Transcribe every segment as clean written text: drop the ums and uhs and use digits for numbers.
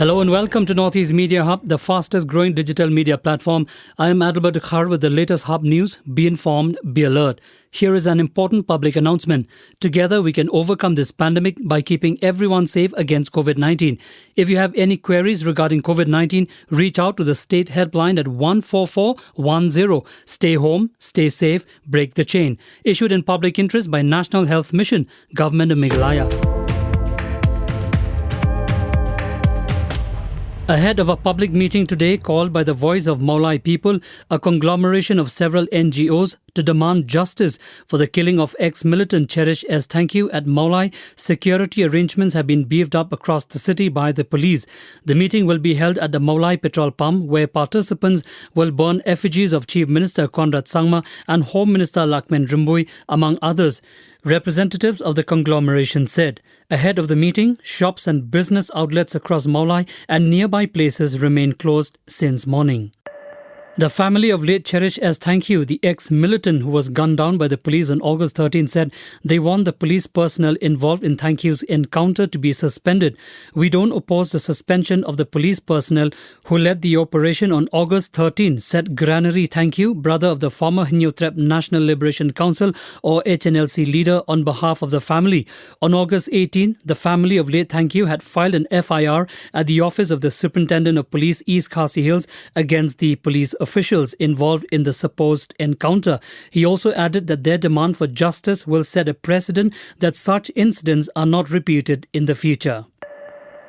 Hello and welcome to Northeast Media Hub, the fastest growing digital media platform. I am Adalbert Khar with the latest Hub news. Be informed, be alert. Here is an important public announcement. Together we can overcome this pandemic by keeping everyone safe against COVID-19. If you have any queries regarding COVID-19, reach out to the state helpline at 14410. Stay home, stay safe, break the chain. Issued in public interest by National Health Mission, Government of Meghalaya. Ahead of a public meeting today called by the Voice of Maulai People, a conglomeration of several NGOs, to demand justice for the killing of ex-militant Cherish as thank you at Maulai, security arrangements have been beefed up across the city by the police. The meeting will be held at the Maulai petrol pump, where participants will burn effigies of Chief Minister Conrad Sangma and Home Minister Lakmen Rimbui, among others. Representatives of the conglomeration said, ahead of the meeting, shops and business outlets across Maulai and nearby places remain closed since morning. The family of late Cherish as thank you, the ex-militant who was gunned down by the police on August 13, said they want the police personnel involved in thank you's encounter to be suspended. We don't oppose the suspension of the police personnel who led the operation on August 13, said Granary Thank You, brother of the former Hinyotrep National Liberation Council or HNLC leader, on behalf of the family. On August 18, the family of late Thank You had filed an FIR at the office of the Superintendent of Police East Khasi Hills against the police officials involved in the supposed encounter. He also added that their demand for justice will set a precedent that such incidents are not repeated in the future.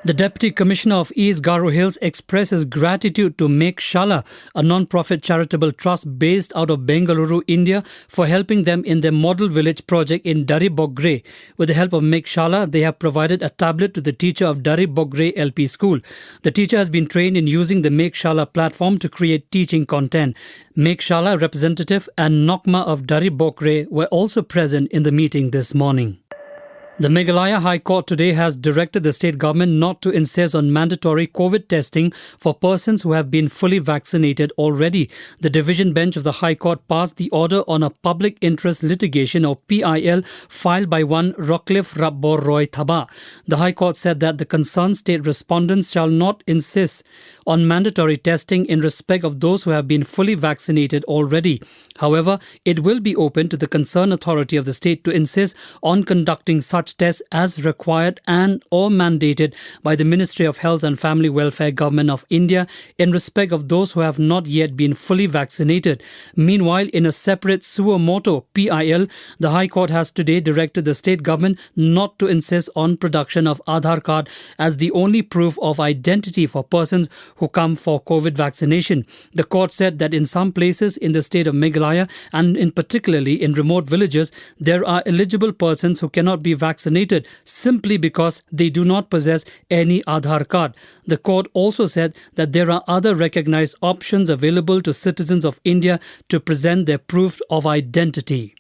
The Deputy Commissioner of East Garo Hills expresses gratitude to Sharla, a non-profit charitable trust based out of Bengaluru, India, for helping them in their model village project in Daribogre. With the help of Sharla, they have provided a tablet to the teacher of Daribogre LP School. The teacher has been trained in using the Sharla platform to create teaching content. Sharla representative and Nokma of Daribogre were also present in the meeting this morning. The Meghalaya High Court today has directed the state government not to insist on mandatory COVID testing for persons who have been fully vaccinated already. The division bench of the High Court passed the order on a public interest litigation or PIL filed by one Rockcliffe Rabbor Roy Thaba. The High Court said that the concerned state respondents shall not insist on mandatory testing in respect of those who have been fully vaccinated already. However, it will be open to the concerned authority of the state to insist on conducting such tests as required and or mandated by the Ministry of Health and Family Welfare Government of India in respect of those who have not yet been fully vaccinated. Meanwhile, in a separate suo motu PIL, the High Court has today directed the state government not to insist on production of Aadhaar card as the only proof of identity for persons who come for COVID vaccination. The court said that in some places in the state of Meghalaya and in particularly in remote villages, there are eligible persons who cannot be vaccinated simply because they do not possess any Aadhaar card. The court also said that there are other recognized options available to citizens of India to present their proof of identity.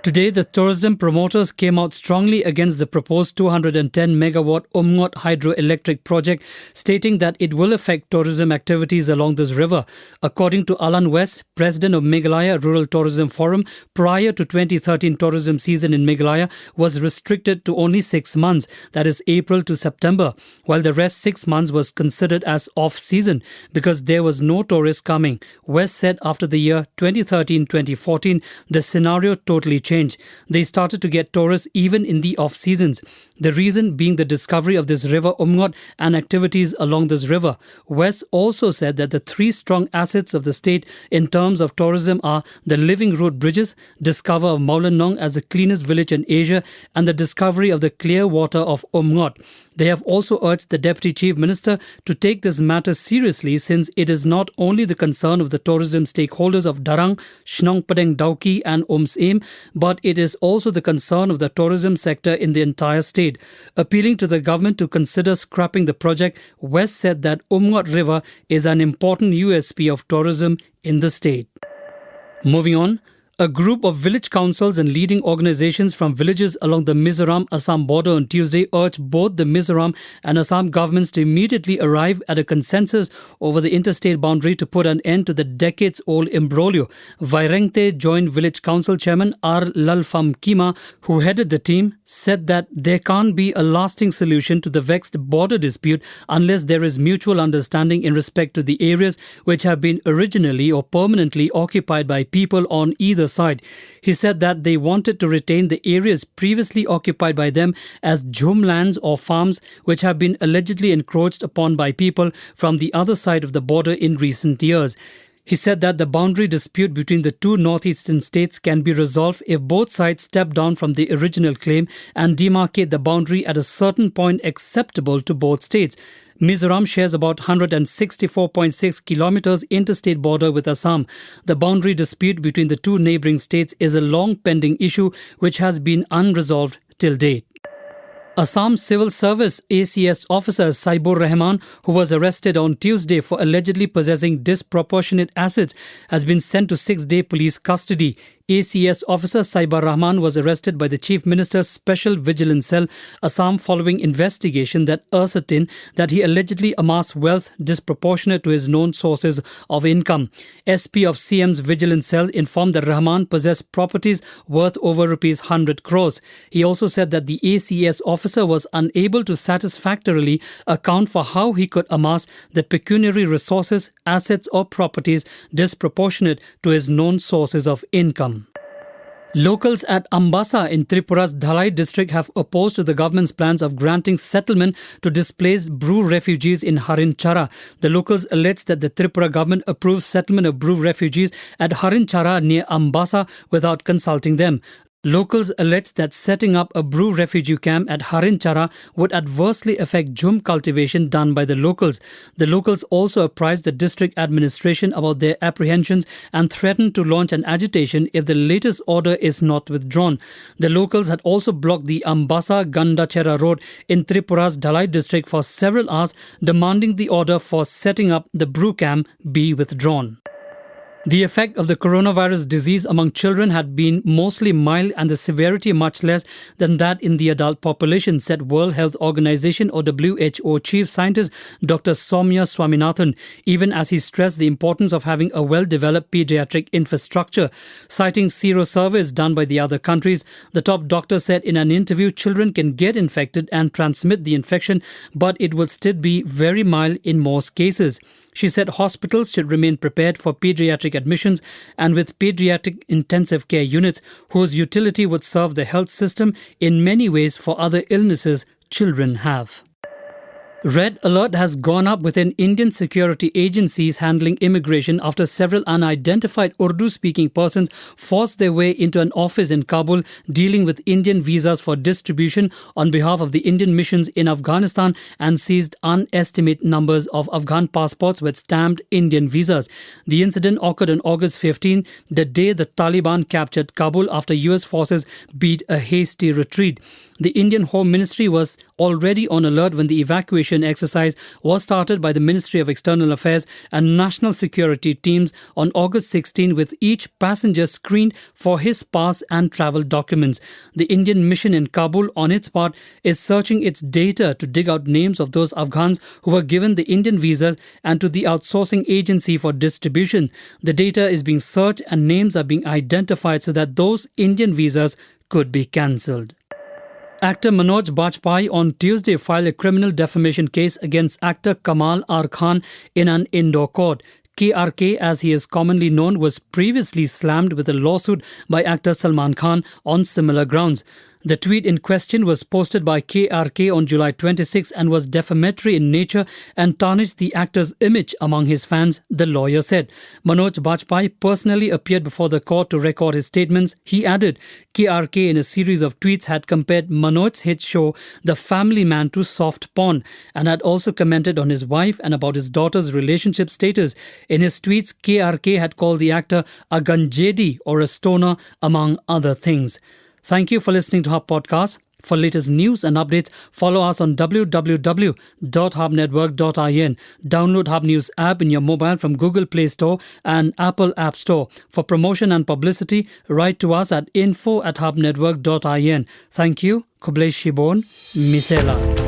Today, the tourism promoters came out strongly against the proposed 210 megawatt Umngot hydroelectric project, stating that it will affect tourism activities along this river. According to Alan West, president of Meghalaya Rural Tourism Forum, prior to 2013 tourism season in Meghalaya was restricted to only 6 months, that is April to September, while the rest 6 months was considered as off-season because there was no tourists coming. West said after the year 2013-2014, the scenario totally changed. They started to get tourists even in the off-seasons. The reason being the discovery of this river Umngot and activities along this river. West also said that the three strong assets of the state in terms of tourism are the Living Root Bridges, discover of Maulanong as the cleanest village in Asia, and the discovery of the clear water of Umngot. They have also urged the Deputy Chief Minister to take this matter seriously, since it is not only the concern of the tourism stakeholders of Darang, Shnong Padeng Dauki and Ums Aim, but it is also the concern of the tourism sector in the entire state. Appealing to the government to consider scrapping the project, West said that Umngot River is an important USP of tourism in the state. Moving on, A group of village councils and leading organizations from villages along the Mizoram-Assam border on Tuesday urged both the Mizoram and Assam governments to immediately arrive at a consensus over the interstate boundary to put an end to the decades-old imbroglio. Vairengte Joint Village Council Chairman R. Lalfam Kima, who headed the team, said that there can't be a lasting solution to the vexed border dispute unless there is mutual understanding in respect to the areas which have been originally or permanently occupied by people on either side. He said that they wanted to retain the areas previously occupied by them as jhum lands or farms which have been allegedly encroached upon by people from the other side of the border in recent years. He said that the boundary dispute between the two northeastern states can be resolved if both sides step down from the original claim and demarcate the boundary at a certain point acceptable to both states. Mizoram shares about 164.6 kilometers interstate border with Assam. The boundary dispute between the two neighboring states is a long pending issue which has been unresolved till date. Assam Civil Service ACS officer Saibur Rahman, who was arrested on Tuesday for allegedly possessing disproportionate assets, has been sent to 6-day police custody. ACS officer Saibur Rahman was arrested by the Chief Minister's Special Vigilance Cell, Assam, following investigation that ascertained that he allegedly amassed wealth disproportionate to his known sources of income. SP of CM's Vigilance Cell informed that Rahman possessed properties worth over ₹100 crores. He also said that the ACS officer was unable to satisfactorily account for how he could amass the pecuniary resources, assets or properties disproportionate to his known sources of income. Locals at Ambassa in Tripura's Dhalai district have opposed to the government's plans of granting settlement to displaced Bru refugees in Harinchara. The locals allege that the Tripura government approved settlement of Bru refugees at Harinchara near Ambassa without consulting them. Locals allege that setting up a Bru refugee camp at Harinchara would adversely affect jhum cultivation done by the locals. The locals also apprised the district administration about their apprehensions and threatened to launch an agitation if the latest order is not withdrawn. The locals had also blocked the Ambassa-Gandachera road in Tripura's Dhalai district for several hours, demanding the order for setting up the Bru camp be withdrawn. The effect of the coronavirus disease among children had been mostly mild and the severity much less than that in the adult population, said World Health Organization or WHO Chief Scientist Dr. Soumya Swaminathan, even as he stressed the importance of having a well-developed pediatric infrastructure. Citing sero-surveys done by the other countries, the top doctor said in an interview children can get infected and transmit the infection, but it will still be very mild in most cases. She said hospitals should remain prepared for pediatric admissions and with pediatric intensive care units whose utility would serve the health system in many ways for other illnesses children have. Red alert has gone up within Indian security agencies handling immigration after several unidentified Urdu-speaking persons forced their way into an office in Kabul dealing with Indian visas for distribution on behalf of the Indian missions in Afghanistan and seized unestimated numbers of Afghan passports with stamped Indian visas. The incident occurred on August 15, the day the Taliban captured Kabul after US forces beat a hasty retreat. The Indian Home Ministry was already on alert when the evacuation exercise was started by the Ministry of External Affairs and National Security teams on August 16, with each passenger screened for his pass and travel documents. The Indian mission in Kabul, on its part, is searching its data to dig out names of those Afghans who were given the Indian visas and to the outsourcing agency for distribution. The data is being searched and names are being identified so that those Indian visas could be cancelled. Actor Manoj Bajpai on Tuesday filed a criminal defamation case against actor Kamal R. Khan in an indoor court. KRK, as he is commonly known, was previously slammed with a lawsuit by actor Salman Khan on similar grounds. The tweet in question was posted by KRK on July 26 and was defamatory in nature and tarnished the actor's image among his fans, the lawyer said. Manoj Bajpai personally appeared before the court to record his statements. He added, KRK in a series of tweets had compared Manoj's hit show The Family Man to soft porn and had also commented on his wife and about his daughter's relationship status. In his tweets, KRK had called the actor a ganjedi or a stoner, among other things. Thank you for listening to our podcast. For latest news and updates, follow us on www.hubnetwork.in. Download Hub News app in your mobile from Google Play Store and Apple App Store. For promotion and publicity, write to us at info@hubnetwork.in. Thank you. Kublai Shibon, Mithela.